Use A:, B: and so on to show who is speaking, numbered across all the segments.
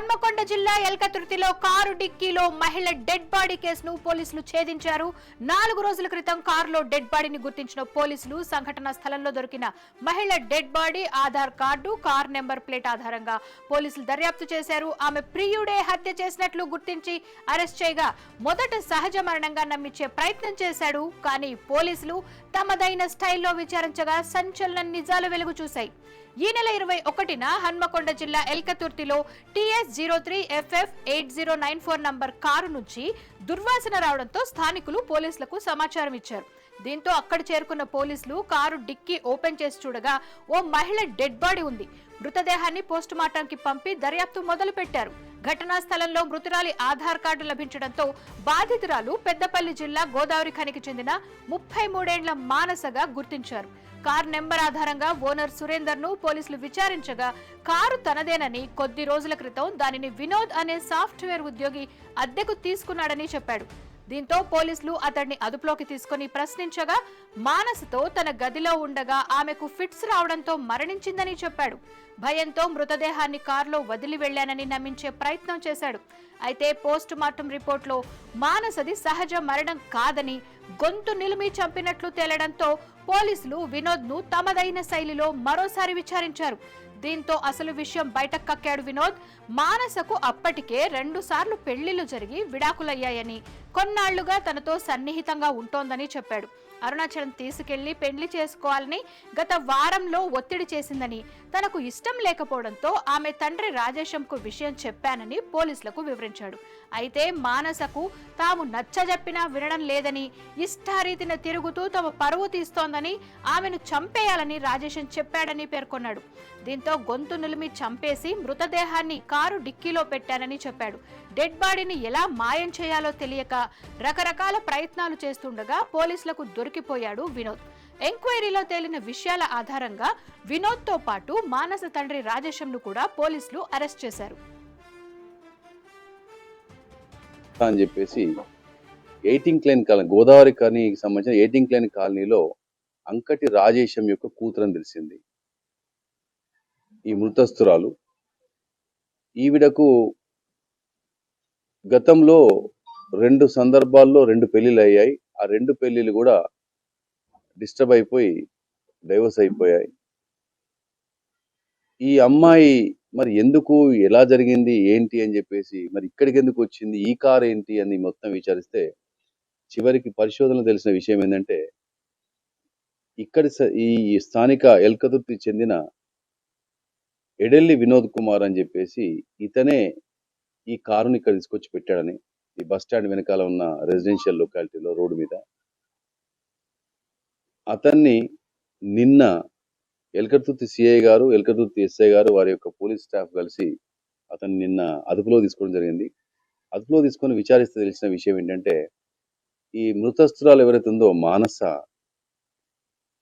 A: హన్మకొండ జిల్లా ఎల్కతుర్తిలో కారు డిక్కీలో మహిళ dead body కేసును పోలీసులు ఛేదించారు. 4 రోజుల క్రితం కారులో డెడ్ బాడీని గుర్తించిన పోలీసులు సంఘటనా స్థలంలో దొరికిన మహిళ dead body, Aadhaar card, car number plate ఆధారంగా పోలీసులు దర్యాప్తు చేశారు. ఆమె ప్రియుడే హత్య చేసినట్లు గుర్తించి అరెస్ట్ చేయగా మొదట సహజ మరణంగా నమ్మించే ప్రయత్నం చేశాడు. కానీ పోలీసులు తమదైన స్టైల్లో విచారించగా సంచలన నిజాలు వెలుగు చూశాయి. ఈ నెల 21న హన్మకొండ జిల్లా ఎల్కతుర్తిలో TS03FF8094 నంబర్ కారు నుంచి దుర్వాసన రావడంతో స్థానికులు పోలీసులకు సమాచారం ఇచ్చారు. దీంతో అక్కడ చేరుకున్న పోలీసులు కారు డిక్కీ ఓపెన్ చేసి చూడగా ఓ మహిళ డెడ్ బాడీ ఉంది. మృతదేహాన్ని పోస్టుమార్టంకి పంపి దర్యాప్తు మొదలు పెట్టారు. ఘటనా స్థలంలో మృతురాలి ఆధార్ కార్డు లభించడంతో బాధితురాలు పెద్దపల్లి జిల్లా గోదావరి ఖనికి చెందిన 33 ఏళ్ల మానసగా గుర్తించారు. కార్ నెంబర్ ఆధారంగా ఓనర్ సురేందర్ ను పోలీసులు విచారించగా కారు తనదేనని, కొద్ది రోజుల క్రితం దానిని వినోద్ అనే సాఫ్ట్వేర్ ఉద్యోగి అద్దెకు తీసుకున్నాడని చెప్పాడు. దీంతో పోలీసులు అతడిని అదుపులోకి తీసుకుని ప్రశ్నించగా మానసతో తన గదిలో ఉండగా ఆమెకు ఫిట్స్ రావడంతో మరణించిందని చెప్పాడు. భయంతో మృతదేహాన్ని కారులో వదిలి వెళ్లానని నమ్మించే ప్రయత్నం చేశాడు. అయితే పోస్ట్ మార్టం రిపోర్టులో మానసది సహజ మరణం కాదని, గొంతు నిలిమి చంపినట్లు తేలడంతో పోలీసులు వినోద్ ను తమదైన శైలిలో మరోసారి విచారించారు. దీంతో అసలు విషయం బయటకు కక్కాడు వినోద్. మానసకు అప్పటికే 2 సార్లు పెళ్లిళ్లు జరిగి విడాకులయ్యాయని, కొన్నాళ్లుగా తనతో సన్నిహితంగా ఉంటోందని చెప్పాడు. అరుణాచలం తీసుకెళ్లి పెళ్లి చేసుకోవాలని గత వారంలో ఒత్తిడి చేసిందని, తనకు ఇష్టం లేకపోవడంతో ఆమె తండ్రి రాజేశంకు విషయం చెప్పానని పోలీసులకు వివరించాడు. అయితే మానసకు తాము నచ్చజెప్పినా వినడం లేదని, ఇష్టారీతిన తిరుగుతూ తమ పరువు తీస్తోందని, ఆమెను చంపేయాలని రాజేశం చెప్పాడని పేర్కొన్నాడు. దీంతో గొంతు నులిమి చంపేసి మృతదేహాన్ని కారు డిక్కీలో పెట్టానని చెప్పాడు. డెడ్ బాడీని ఎలా మాయం చేయాలో తెలియక రకరకాల ప్రయత్నాలు చేస్తుండగా పోలీసులకు దొరికిపోయాడు వినోద్. ఎంక్వైరీలో తేలిన విషయాల ఆధారంగా వినోద్ తో పాటు మానస తండ్రి రాజేశంను కూడా పోలీసులు అరెస్ట్ చేశారు
B: అని చెప్పేసి 18 క్లైన్ కాలనీ, గోదావరి ఖనికి సంబంధించిన 18 క్లైన్ కాలనీలో అంకటి రాజేశం యొక్క కూతురని తెలిసింది. ఈ మృతస్థురాలు ఈవిడకు గతంలో 2 సందర్భాల్లో 2 పెళ్లిళ్ళు అయ్యాయి. ఆ 2 పెళ్లిళ్ళు కూడా డిస్టర్బ్ అయిపోయి డైవర్స్ అయిపోయాయి. ఈ అమ్మాయి మరి ఎందుకు, ఎలా జరిగింది, ఏంటి అని చెప్పేసి, మరి ఇక్కడికి ఎందుకు వచ్చింది, ఈ కార్ ఏంటి అని మొత్తం విచారిస్తే చివరికి పరిశోధనలో తెలిసిన విషయం ఏంటంటే, ఇక్కడి ఈ స్థానిక ఎల్కతుర్తి చెందిన ఎడెల్లి వినోద్ కుమార్ అని చెప్పేసి ఇతనే ఈ కారుని ఇక్కడ తీసుకొచ్చి పెట్టాడని, ఈ బస్ స్టాండ్ వెనకాల ఉన్న రెసిడెన్షియల్ లొకాలిటీలో రోడ్డు మీద అతన్ని నిన్న ఎల్కతుర్తి సిఐ గారు, ఎల్కతుర్తి ఎస్ఐ గారు, వారి యొక్క పోలీస్ స్టాఫ్ కలిసి అతన్ని నిన్న అదుపులో తీసుకోవడం జరిగింది. అదుపులో తీసుకొని విచారిస్తే తెలిసిన విషయం ఏంటంటే, ఈ మృతస్థురాలు ఎవరైతే ఉందో మానస,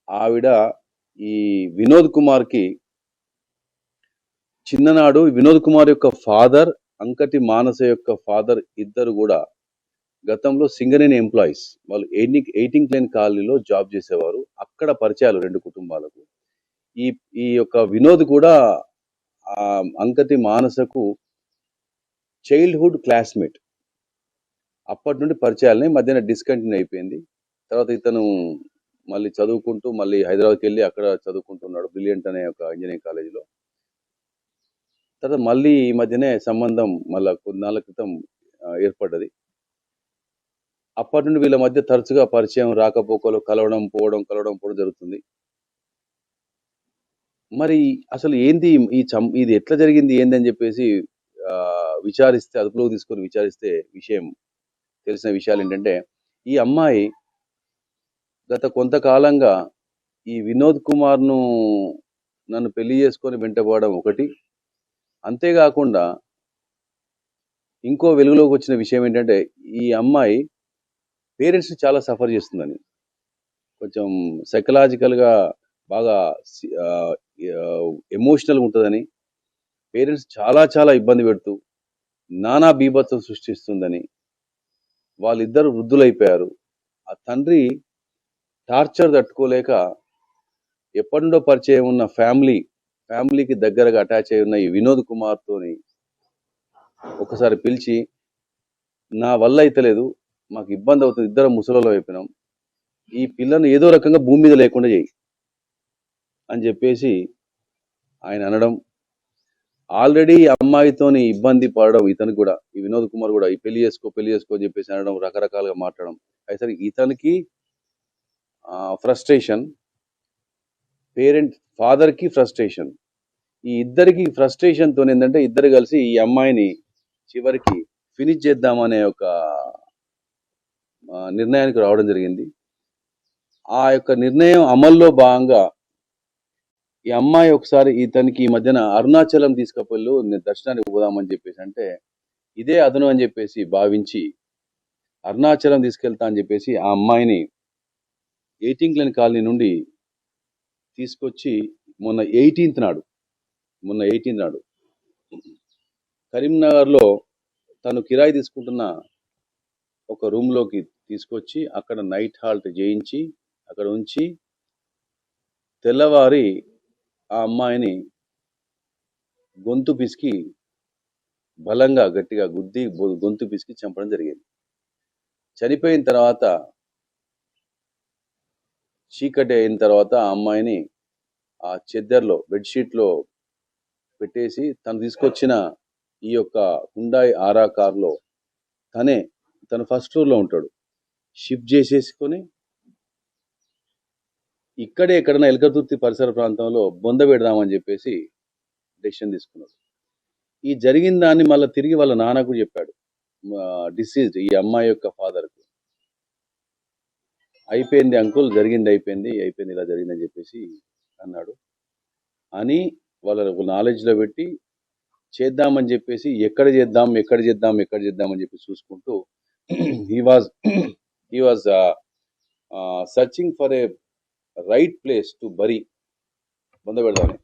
B: ఆవిడ ఈ వినోద్ కుమార్కి చిన్ననాడు వినోద్ కుమార్ యొక్క ఫాదర్, అంకటి మానస యొక్క ఫాదర్ ఇద్దరు కూడా గతంలో సింగరేణి ఎంప్లాయీస్. వాళ్ళు 18 క్లైన్ కాలనీలో జాబ్ చేసేవారు. అక్కడ పరిచయాలు 2 కుటుంబాలకు. ఈ యొక్క వినోద్ కూడా అంకటి మానసకు చైల్డ్హుడ్ క్లాస్మేట్. అప్పటి నుండి పరిచయాలని మధ్యన డిస్కంటిన్యూ అయిపోయింది. తర్వాత ఇతను మళ్ళీ చదువుకుంటూ మళ్ళీ హైదరాబాద్కి వెళ్ళి అక్కడ చదువుకుంటున్నాడు బ్రిలియంట్ అనే ఒక ఇంజనీరింగ్ కాలేజీలో. తర్వాత మళ్ళీ ఈ మధ్యనే సంబంధం మళ్ళా కొన్నాళ్ళ క్రితం ఏర్పడ్డది. అప్పటి నుండి వీళ్ళ మధ్య తరచుగా పరిచయం, రాకపోకలు, కలవడం పోవడం జరుగుతుంది. మరి అసలు ఏంది ఇది ఎట్లా జరిగింది ఏంది అని చెప్పేసి విచారిస్తే, అదుపులోకి తీసుకొని విచారిస్తే తెలిసిన విషయాలు ఏంటంటే, ఈ అమ్మాయి గత కొంతకాలంగా ఈ వినోద్ కుమార్ను నన్ను పెళ్లి చేసుకొని వెంటబడడం ఒకటి, అంతేకాకుండా ఇంకో వెలుగులోకి వచ్చిన విషయం ఏంటంటే, ఈ అమ్మాయి పేరెంట్స్ చాలా సఫర్ చేస్తుందని, కొంచెం సైకలాజికల్గా బాగా ఎమోషనల్ ఉంటుందని, పేరెంట్స్ చాలా ఇబ్బంది పెడుతూ నానా బీభత్సం సృష్టిస్తుందని, వాళ్ళిద్దరు వృద్ధులైపోయారు. ఆ తండ్రి టార్చర్ తట్టుకోలేక ఎప్పటి నుండో పరిచయం ఉన్న ఫ్యామిలీకి దగ్గరగా అటాచ్ అయి ఉన్న ఈ వినోద్ కుమార్తోని ఒకసారి పిలిచి నా వల్ల అయితలేదు, మాకు ఇబ్బంది అవుతుంది, ఇద్దరం ముసలలో అయిపోయినాం, ఈ పిల్లను ఏదో రకంగా భూమి మీద లేకుండా చేయి అని చెప్పేసి ఆయన అనడం, ఆల్రెడీ అమ్మాయితోని ఇబ్బంది పడడం ఇతనికి కూడా, ఈ వినోద్ కుమార్ కూడా ఈ పెళ్లి చేసుకో అని చెప్పేసి అనడం, రకరకాలుగా మాట్లాడడం. అయితే ఇతనికి ఫ్రస్ట్రేషన్, ఫాదర్ కి ఫ్రస్ట్రేషన్, ఈ ఇద్దరికి ఫ్రస్ట్రేషన్ తో ఏంటంటే ఇద్దరు కలిసి ఈ అమ్మాయిని చివరికి ఫినిష్ చేద్దామనే ఒక నిర్ణయానికి రావడం జరిగింది. ఆ యొక్క నిర్ణయం అమల్లో భాగంగా ఈ అమ్మాయి ఒకసారి ఇతనికి ఈ మధ్యన అరుణాచలం తీసుకుపోయి దర్శనానికి పోదామని చెప్పేసి అంటే, ఇదే అదను అని చెప్పేసి భావించి అరుణాచలం తీసుకెళ్తా అని చెప్పేసి ఆ అమ్మాయిని 18 లేని కాలనీ నుండి తీసుకొచ్చి మొన్న 18th నాడు కరీంనగర్లో తను కిరాయి తీసుకుంటున్న ఒక రూమ్లోకి తీసుకొచ్చి అక్కడ నైట్ హాల్ట్ చేయించి అక్కడ ఉంచి తెల్లవారి ఆ అమ్మాయిని గొంతు పిసికి బలంగా గట్టిగా గుద్ది గొంతు పిసికి చంపడం జరిగింది. చనిపోయిన తర్వాత చీకటి అయిన తర్వాత ఆ అమ్మాయిని ఆ చెద్దర్లో బెడ్షీట్లో పెట్టేసి తను తీసుకొచ్చిన ఈ యొక్క హుండాయ్ ఆరా కార్లో తను ఫస్ట్ ఫ్లోర్లో ఉంటాడు, షిఫ్ట్ చేసేసుకొని ఇక్కడే ఎక్కడైనా ఎలకతుర్తి పరిసర ప్రాంతంలో బొంద పెడదామని చెప్పేసి డెసిషన్ తీసుకున్నాడు. ఈ జరిగిన దాన్ని మళ్ళీ తిరిగి వాళ్ళ నాన్నకు చెప్పాడు, డిసీజ్డ్ ఈ అమ్మాయి యొక్క ఫాదర్కు. అయిపోయింది అంకుల్, అయిపోయింది ఇలా జరిగిందని చెప్పేసి అన్నాడు. అని వాళ్ళ నాలెడ్జ్లో పెట్టి చేద్దామని చెప్పేసి ఎక్కడ చేద్దాం అని చెప్పి చూసుకుంటూ he was searching for a right place to bury, బొంద పెడదామని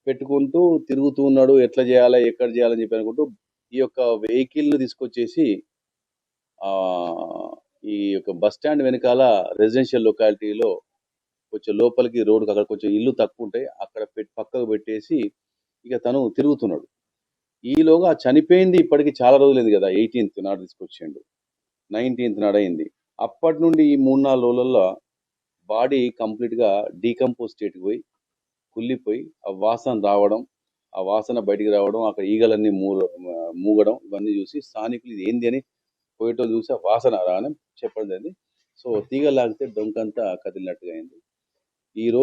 B: పెట్టుకుంటూ తిరుగుతూ ఉన్నాడు. ఎట్లా చేయాలి, ఎక్కడ చేయాలని చెప్పి అనుకుంటూ ఈ యొక్క వెహికల్ను తీసుకొచ్చేసి ఈ యొక్క బస్ స్టాండ్ వెనకాల రెసిడెన్షియల్ లొకాలిటీలో కొంచెం లోపలికి రోడ్డుకి అక్కడ కొంచెం ఇల్లు తక్కువ ఉంటాయి, అక్కడ పక్కకు పెట్టేసి ఇక తను తిరుగుతున్నాడు. ఈలోగా చనిపోయింది ఇప్పటికి చాలా రోజులైంది కదా, 18th నాడు తీసుకొచ్చిండు, 19th నాడు అయింది. అప్పటి నుండి ఈ 3-4 రోజుల్లో బాడీ కంప్లీట్గా డీకంపోజ్ స్టేట్కి పోయి కుళ్ళిపోయి ఆ వాసన బయటికి రావడం, అక్కడ ఈగలన్నీ మూగడం, ఇవన్నీ చూసి స్థానికులు ఇది ఏంది అని పోయేటో చూసి ఆ వాసన రాని చెప్పడం జరిగింది. సో తీగ లాగితే డొంకంతా కదిలినట్టుగా అయింది. ఈ రోజు